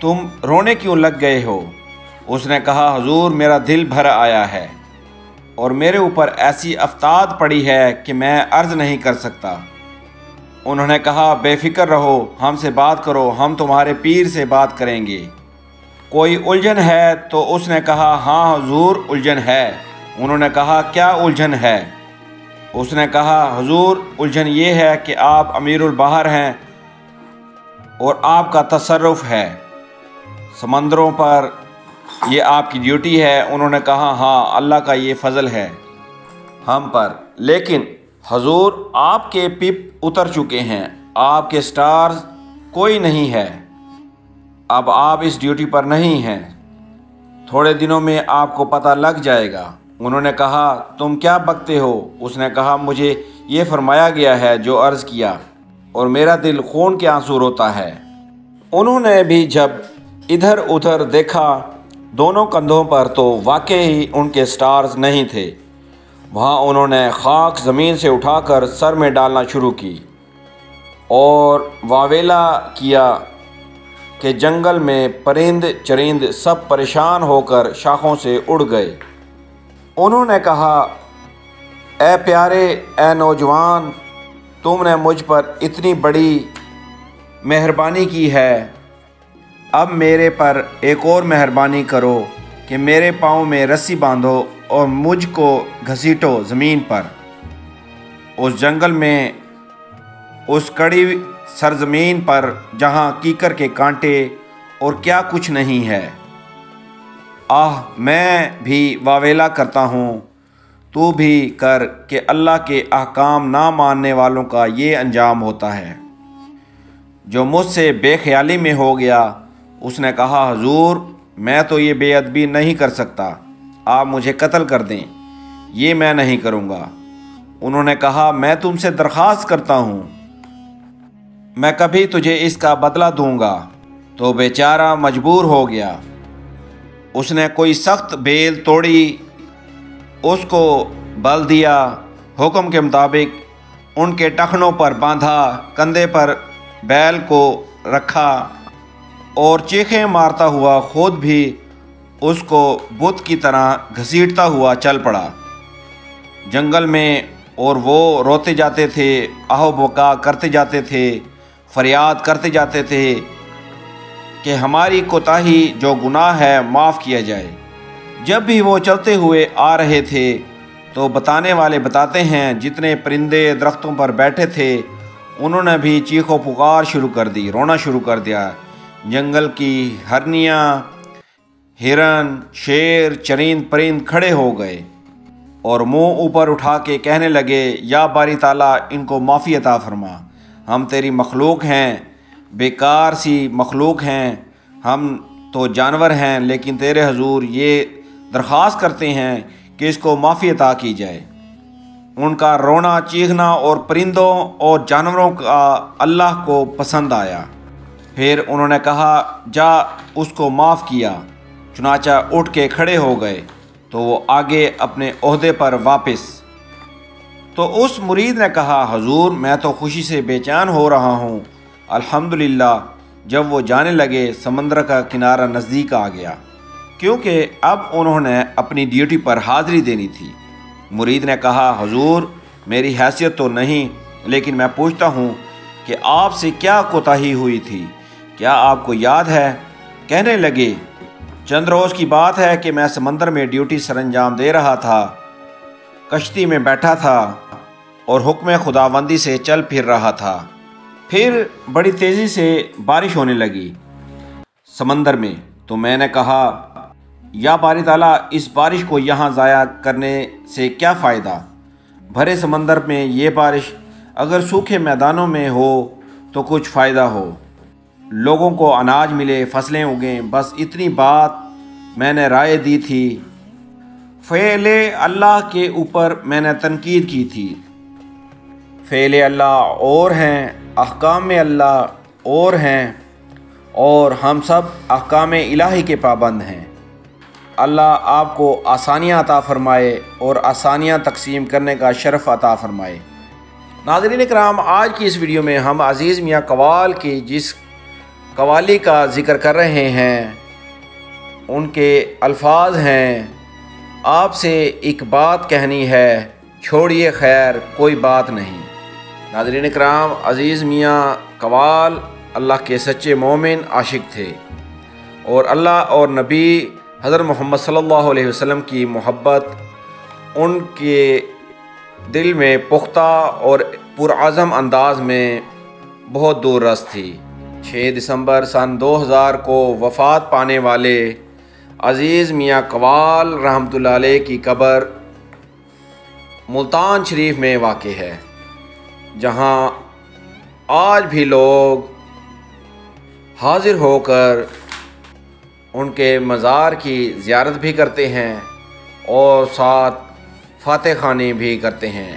تم رونے کیوں لگ گئے ہو؟ اس نے کہا حضور میرا دل بھر آیا ہے اور میرے اوپر ایسی افتاد پڑی ہے کہ میں عرض نہیں کر سکتا۔ انہوں نے کہا بے فکر رہو، ہم سے بات کرو، ہم تمہارے پیر سے بات کریں گے۔ کوئی الجھن ہے؟ تو اس نے کہا ہاں حضور الجھن ہے۔ انہوں نے کہا کیا الجھن ہے؟ اس نے کہا حضور الجھن یہ ہے کہ آپ امیر البحر ہیں اور آپ کا تصرف ہے سمندروں پر، یہ آپ کی ڈیوٹی ہے۔ انہوں نے کہا ہاں اللہ کا یہ فضل ہے ہم پر، لیکن حضور آپ کے پپ اتر چکے ہیں، آپ کے سٹارز کوئی نہیں ہے، اب آپ اس ڈیوٹی پر نہیں ہیں، تھوڑے دنوں میں آپ کو پتہ لگ جائے گا۔ انہوں نے کہا تم کیا بکتے ہو؟ اس نے کہا مجھے یہ فرمایا گیا ہے جو عرض کیا اور میرا دل خون کے آنسو روتا ہے۔ انہوں نے بھی جب ادھر ادھر دیکھا دونوں کندھوں پر تو واقعی ان کے سٹارز نہیں تھے۔ وہاں انہوں نے خاک زمین سے اٹھا کر سر میں ڈالنا شروع کی اور واویلا کیا کہ جنگل میں پرند چرند سب پریشان ہو کر شاخوں سے اڑ گئے۔ انہوں نے کہا اے پیارے، اے نوجوان، تم نے مجھ پر اتنی بڑی مہربانی کی ہے، اب میرے پر ایک اور مہربانی کرو کہ میرے پاؤں میں رسی باندھو اور مجھ کو گھسیٹو زمین پر، اس جنگل میں، اس کڑی سرزمین پر جہاں کیکر کے کانٹے اور کیا کچھ نہیں ہے۔ آہ میں بھی واویلا کرتا ہوں، تو بھی کر کہ اللہ کے احکام نہ ماننے والوں کا یہ انجام ہوتا ہے۔ جو مجھ سے بے خیالی میں ہو گیا، اس نے کہا حضور میں تو یہ بے ادبی نہیں کر سکتا، آپ مجھے قتل کر دیں، یہ میں نہیں کروں گا۔ انہوں نے کہا میں تم سے درخواست کرتا ہوں، میں کبھی تجھے اس کا بدلہ دوں گا۔ تو بیچارہ مجبور ہو گیا، اس نے کوئی سخت بیل توڑی، اس کو بل دیا، حکم کے مطابق ان کے ٹخنوں پر باندھا، کندھے پر بیل کو رکھا اور چیخیں مارتا ہوا خود بھی اس کو بت کی طرح گھسیٹتا ہوا چل پڑا جنگل میں، اور وہ روتے جاتے تھے، آہ و بکا کرتے جاتے تھے، فریاد کرتے جاتے تھے کہ ہماری کوتاہی جو گناہ ہے معاف کیا جائے۔ جب بھی وہ چلتے ہوئے آ رہے تھے تو بتانے والے بتاتے ہیں جتنے پرندے درختوں پر بیٹھے تھے انہوں نے بھی چیخ و پکار شروع کر دی، رونا شروع کر دیا۔ جنگل کی ہرنیاں، ہرن، شیر، چرند پرند کھڑے ہو گئے اور منہ اوپر اٹھا کے کہنے لگے یا باری تعالیٰ ان کو معافی عطا فرما، ہم تیری مخلوق ہیں، بیکار سی مخلوق ہیں، ہم تو جانور ہیں، لیکن تیرے حضور یہ درخواست کرتے ہیں کہ اس کو معافی عطا کی جائے۔ ان کا رونا چیخنا اور پرندوں اور جانوروں کا اللہ کو پسند آیا۔ پھر انہوں نے کہا جا اس کو معاف کیا، چنانچہ اٹھ کے کھڑے ہو گئے تو وہ آگے اپنے عہدے پر واپس۔ تو اس مرید نے کہا حضور میں تو خوشی سے بے چین ہو رہا ہوں۔ الحمدللہ جب وہ جانے لگے سمندر کا کنارہ نزدیک آ گیا، کیونکہ اب انہوں نے اپنی ڈیوٹی پر حاضری دینی تھی۔ مرید نے کہا حضور میری حیثیت تو نہیں، لیکن میں پوچھتا ہوں کہ آپ سے کیا کوتاہی ہوئی تھی، کیا آپ کو یاد ہے؟ کہنے لگے چند روز کی بات ہے کہ میں سمندر میں ڈیوٹی سر انجام دے رہا تھا، کشتی میں بیٹھا تھا اور حکم خداوندی سے چل پھر رہا تھا، پھر بڑی تیزی سے بارش ہونے لگی سمندر میں، تو میں نے کہا یا باری تعالیٰ اس بارش کو یہاں ضائع کرنے سے کیا فائدہ، بھرے سمندر میں یہ بارش اگر سوکھے میدانوں میں ہو تو کچھ فائدہ ہو، لوگوں کو اناج ملے، فصلیں اگیں، بس اتنی بات میں نے رائے دی تھی۔ فعل اللہ کے اوپر میں نے تنقید کی تھی، فعل اللہ اور ہیں، احکام اللہ اور ہیں، اور ہم سب احکام الہی کے پابند ہیں۔ اللہ آپ کو آسانیاں عطا فرمائے اور آسانیاں تقسیم کرنے کا شرف عطا فرمائے۔ ناظرین کرام، آج کی اس ویڈیو میں ہم عزیز میاں قوال کی جس قوالی کا ذکر کر رہے ہیں۔ ان کے الفاظ ہیں: آپ سے ایک بات کہنی ہے، چھوڑیے خیر کوئی بات نہیں۔ ناظرین اکرام، عزیز میاں قوال اللہ کے سچے مومن عاشق تھے، اور اللہ اور نبی حضرت محمد صلی اللہ علیہ وسلم کی محبت ان کے دل میں پختہ اور پرعزم انداز میں بہت دور رس تھی۔ 6 دسمبر سن 2000 کو وفات پانے والے عزیز میاں قوال رحمۃ اللہ علیہ کی قبر ملتان شریف میں واقع ہے، جہاں آج بھی لوگ حاضر ہو کر ان کے مزار کی زیارت بھی کرتے ہیں اور ساتھ فاتح خوانی بھی کرتے ہیں۔